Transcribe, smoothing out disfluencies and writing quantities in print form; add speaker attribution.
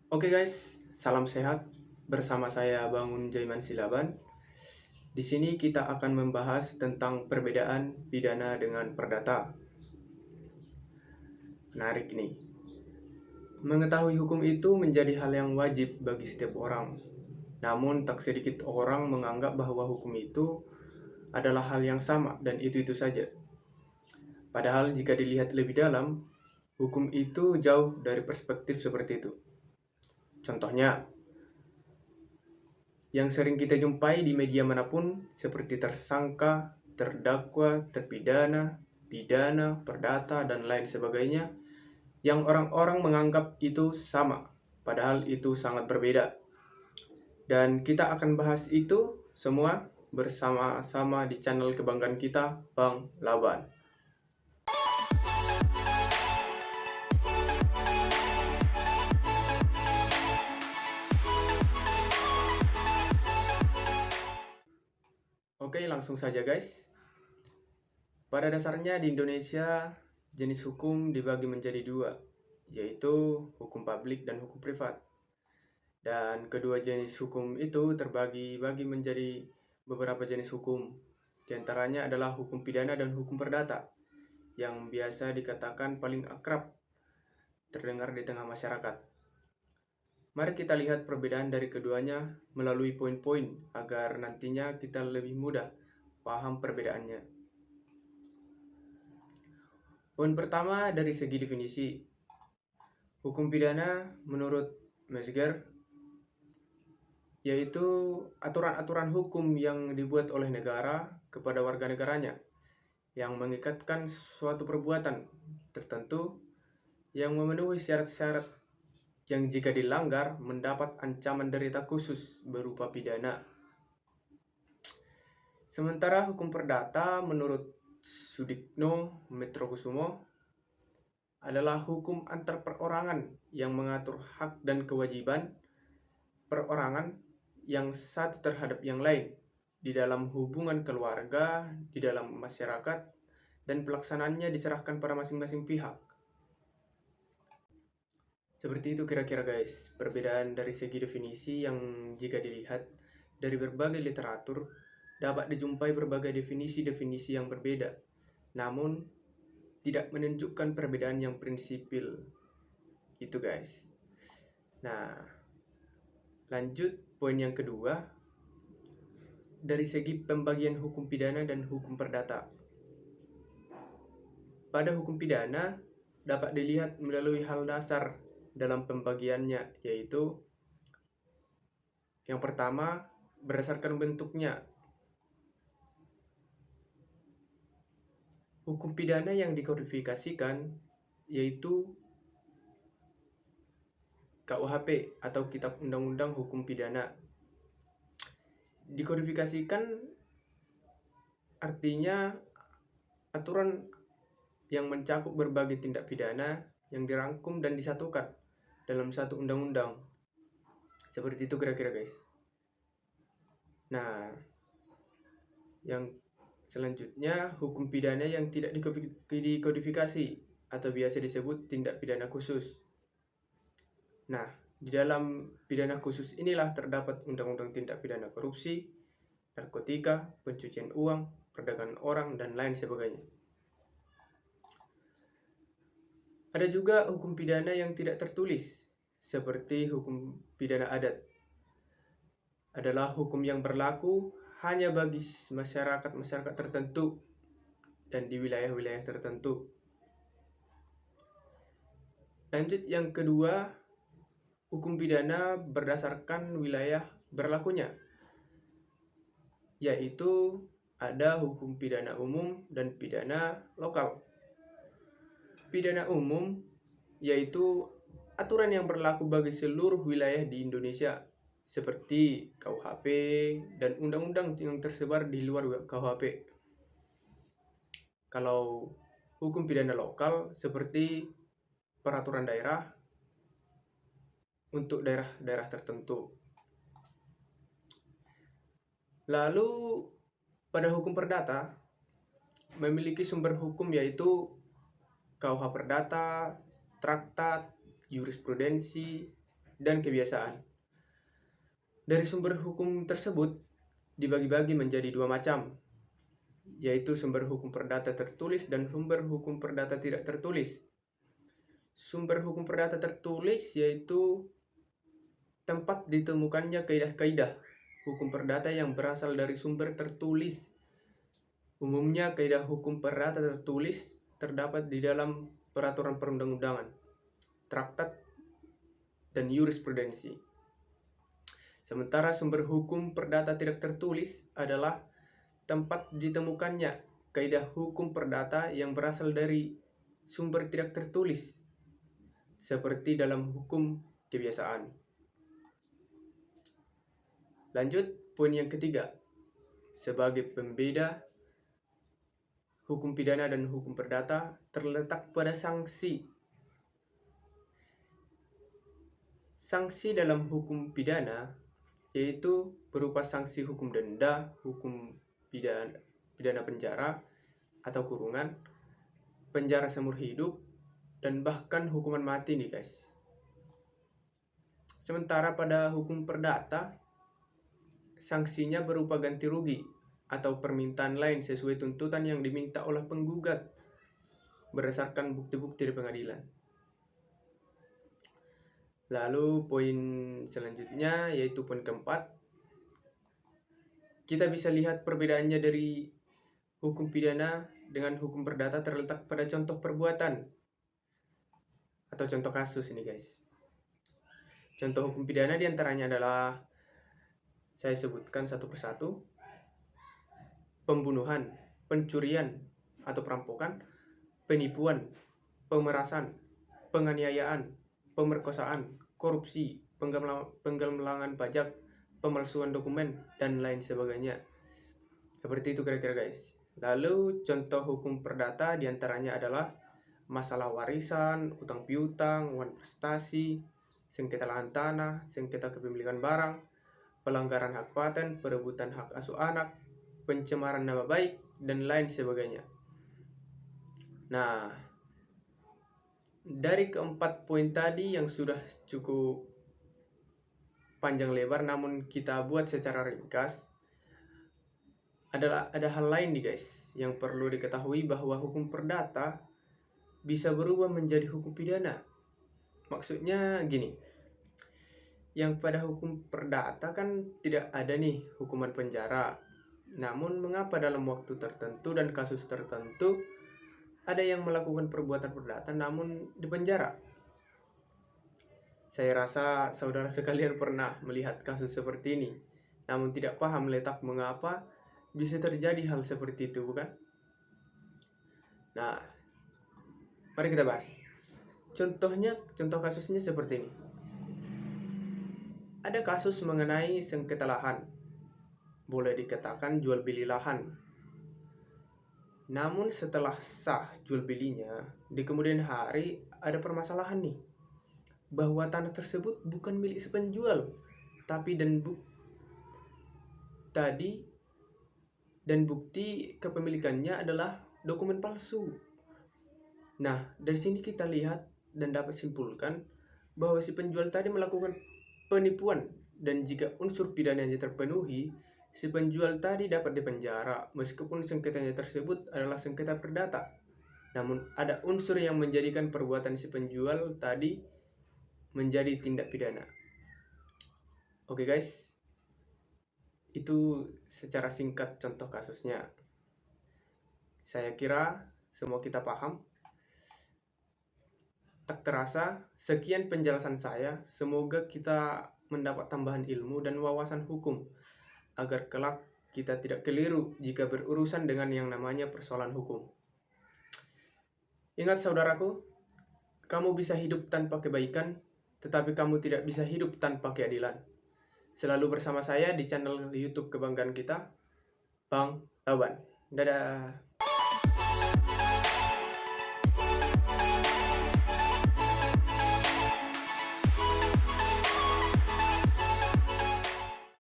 Speaker 1: Oke guys, salam sehat. Bersama saya Bangun Jaiman Silaban. Di sini kita akan membahas tentang perbedaan pidana dengan perdata. Menarik nih. Mengetahui hukum itu menjadi hal yang wajib bagi setiap orang. Namun tak sedikit orang menganggap bahwa hukum itu adalah hal yang sama dan itu-itu saja. Padahal jika dilihat lebih dalam, hukum itu jauh dari perspektif seperti itu. Contohnya, yang sering kita jumpai di media manapun seperti tersangka, terdakwa, terpidana, pidana, perdata, dan lain sebagainya yang orang-orang menganggap itu sama, padahal itu sangat berbeda. Dan kita akan bahas itu semua bersama-sama di channel kebanggaan kita, Bang Laban. Oke, langsung saja guys. Pada dasarnya di Indonesia, jenis hukum dibagi menjadi dua, yaitu hukum publik dan hukum privat. Dan kedua jenis hukum itu terbagi-bagi menjadi beberapa jenis hukum. Di antaranya adalah hukum pidana dan hukum perdata, yang biasa dikatakan paling akrab terdengar di tengah masyarakat. Mari kita lihat perbedaan dari keduanya melalui poin-poin agar nantinya kita lebih mudah paham perbedaannya. Poin pertama dari segi definisi. Hukum pidana menurut Mesger yaitu aturan-aturan hukum yang dibuat oleh negara kepada warga negaranya yang mengikatkan suatu perbuatan tertentu yang memenuhi syarat-syarat yang jika dilanggar mendapat ancaman derita khusus berupa pidana. Sementara hukum perdata menurut Sudikno Metrokusumo adalah hukum antar perorangan yang mengatur hak dan kewajiban perorangan yang satu terhadap yang lain di dalam hubungan keluarga, di dalam masyarakat, dan pelaksanaannya diserahkan pada masing-masing pihak. Seperti itu kira-kira guys, perbedaan dari segi definisi yang jika dilihat dari berbagai literatur dapat dijumpai berbagai definisi-definisi yang berbeda, namun tidak menunjukkan perbedaan yang prinsipil. Itu guys. Nah, lanjut poin yang kedua, dari segi pembagian hukum pidana dan hukum perdata. Pada hukum pidana dapat dilihat melalui hal dasar dalam pembagiannya, yaitu yang pertama berdasarkan bentuknya. Hukum pidana yang dikodifikasikan yaitu KUHP atau Kitab Undang-Undang Hukum Pidana. Dikodifikasikan artinya aturan yang mencakup berbagai tindak pidana yang dirangkum dan disatukan dalam satu undang-undang. Seperti itu kira-kira guys. Nah, yang selanjutnya hukum pidana yang tidak dikodifikasi atau biasa disebut tindak pidana khusus. Nah, di dalam pidana khusus inilah terdapat undang-undang tindak pidana korupsi, narkotika, pencucian uang, perdagangan orang, dan lain sebagainya. Ada juga hukum pidana yang tidak tertulis, seperti hukum pidana adat. Adalah hukum yang berlaku hanya bagi masyarakat-masyarakat tertentu dan di wilayah-wilayah tertentu. Lanjut yang kedua, hukum pidana berdasarkan wilayah berlakunya, yaitu ada hukum pidana umum dan pidana lokal. Pidana umum yaitu aturan yang berlaku bagi seluruh wilayah di Indonesia, seperti KUHP dan undang-undang yang tersebar di luar KUHP. Kalau hukum pidana lokal seperti peraturan daerah untuk daerah-daerah tertentu. Lalu pada hukum perdata memiliki sumber hukum yaitu KUH Perdata, Traktat, Jurisprudensi, dan kebiasaan. Dari sumber hukum tersebut dibagi-bagi menjadi dua macam, yaitu sumber hukum perdata tertulis dan sumber hukum perdata tidak tertulis. Sumber hukum perdata tertulis yaitu tempat ditemukannya kaidah-kaidah hukum perdata yang berasal dari sumber tertulis. Umumnya kaidah hukum perdata tertulis terdapat di dalam peraturan perundang-undangan, traktat, dan jurisprudensi. Sementara sumber hukum perdata tidak tertulis adalah tempat ditemukannya kaidah hukum perdata yang berasal dari sumber tidak tertulis, seperti dalam hukum kebiasaan. Lanjut, poin yang ketiga. Sebagai pembeda hukum pidana dan hukum perdata terletak pada sanksi. Sanksi dalam hukum pidana yaitu berupa sanksi hukum denda, hukum pidana penjara atau kurungan, penjara seumur hidup, dan bahkan hukuman mati nih guys. Sementara pada hukum perdata, sanksinya berupa ganti rugi atau permintaan lain sesuai tuntutan yang diminta oleh penggugat berdasarkan bukti-bukti di pengadilan. Lalu poin selanjutnya yaitu poin keempat. Kita bisa lihat perbedaannya dari hukum pidana dengan hukum perdata terletak pada contoh perbuatan atau contoh kasus ini guys. Contoh hukum pidana diantaranya adalah, saya sebutkan satu persatu: pembunuhan, pencurian atau perampokan, penipuan, pemerasan, penganiayaan, pemerkosaan, korupsi, penggelapan pajak, pemalsuan dokumen, dan lain sebagainya. Seperti itu kira-kira guys. Lalu contoh hukum perdata diantaranya adalah masalah warisan, utang piutang, uang prestasi, sengketa lahan tanah, sengketa kepemilikan barang, pelanggaran hak paten, perebutan hak asuh anak, pencemaran nama baik, dan lain sebagainya. Nah, dari keempat poin tadi yang sudah cukup panjang lebar namun kita buat secara ringkas, ada hal lain nih guys yang perlu diketahui, bahwa hukum perdata bisa berubah menjadi hukum pidana. Maksudnya gini, yang pada hukum perdata kan tidak ada nih hukuman penjara. Namun mengapa dalam waktu tertentu dan kasus tertentu ada yang melakukan perbuatan perdata namun dipenjara? Saya rasa saudara sekalian pernah melihat kasus seperti ini, namun tidak paham letak mengapa bisa terjadi hal seperti itu, bukan? Nah, mari kita bahas. Contoh kasusnya seperti ini. Ada kasus mengenai sengketa lahan. Boleh dikatakan jual beli lahan. Namun setelah sah jual belinya, di kemudian hari ada permasalahan nih, bahwa tanah tersebut bukan milik si penjual, tapi bukti kepemilikannya adalah dokumen palsu. Nah, dari sini kita lihat dan dapat simpulkan bahwa si penjual tadi melakukan penipuan, dan jika unsur pidananya terpenuhi, si penjual tadi dapat dipenjara meskipun sengketanya tersebut adalah sengketa perdata. Namun ada unsur yang menjadikan perbuatan si penjual tadi menjadi tindak pidana. Oke guys, itu secara singkat contoh kasusnya. Saya kira semua kita paham. Tak terasa, sekian penjelasan saya. Semoga kita mendapat tambahan ilmu dan wawasan hukum, agar kelak kita tidak keliru jika berurusan dengan yang namanya persoalan hukum. Ingat saudaraku, kamu bisa hidup tanpa kebaikan, tetapi kamu tidak bisa hidup tanpa keadilan. Selalu bersama saya di channel YouTube kebanggaan kita, Bang Laban. Dadah.